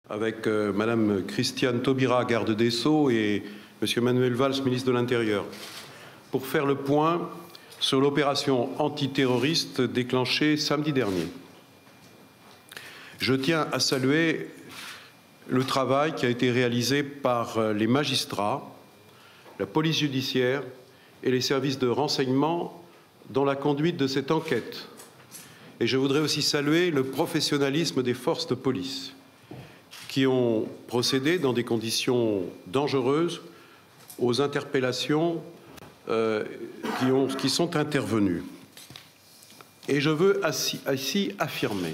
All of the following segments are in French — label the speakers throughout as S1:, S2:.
S1: Avec Madame Christiane Taubira, garde des Sceaux, et Monsieur Manuel Valls, ministre de l'Intérieur, pour faire le point sur l'opération antiterroriste déclenchée samedi dernier. Je tiens à saluer le travail qui a été réalisé par les magistrats, la police judiciaire et les services de renseignement dans la conduite de cette enquête. Et je voudrais aussi saluer le professionnalisme des forces de police qui ont procédé dans des conditions dangereuses aux interpellations qui sont intervenues. Et je veux ici affirmer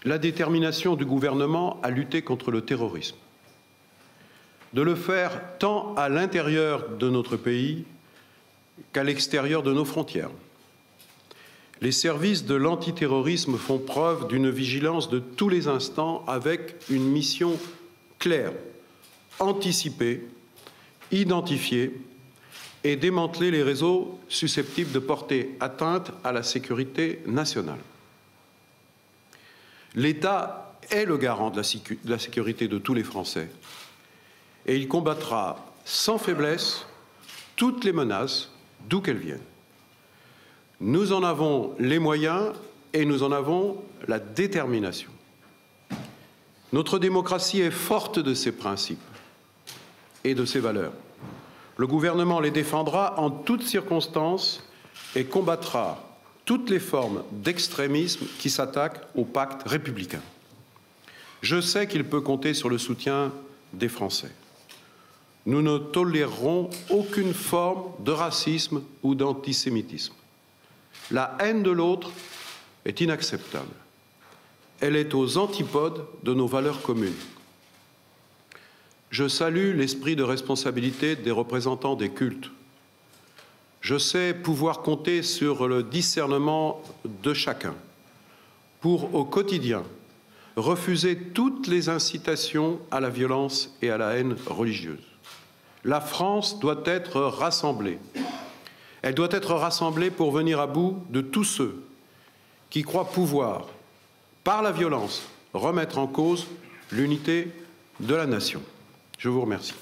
S1: la détermination du gouvernement à lutter contre le terrorisme, de le faire tant à l'intérieur de notre pays qu'à l'extérieur de nos frontières. Les services de l'antiterrorisme font preuve d'une vigilance de tous les instants avec une mission claire, anticiper, identifier et démanteler les réseaux susceptibles de porter atteinte à la sécurité nationale. L'État est le garant de la sécurité de tous les Français et il combattra sans faiblesse toutes les menaces, d'où qu'elles viennent. Nous en avons les moyens et nous en avons la détermination. Notre démocratie est forte de ses principes et de ses valeurs. Le gouvernement les défendra en toutes circonstances et combattra toutes les formes d'extrémisme qui s'attaquent au pacte républicain. Je sais qu'il peut compter sur le soutien des Français. Nous ne tolérerons aucune forme de racisme ou d'antisémitisme. La haine de l'autre est inacceptable. Elle est aux antipodes de nos valeurs communes. Je salue l'esprit de responsabilité des représentants des cultes. Je sais pouvoir compter sur le discernement de chacun pour, au quotidien, refuser toutes les incitations à la violence et à la haine religieuse. La France doit être rassemblée. Elle doit être rassemblée pour venir à bout de tous ceux qui croient pouvoir, par la violence, remettre en cause l'unité de la nation. Je vous remercie.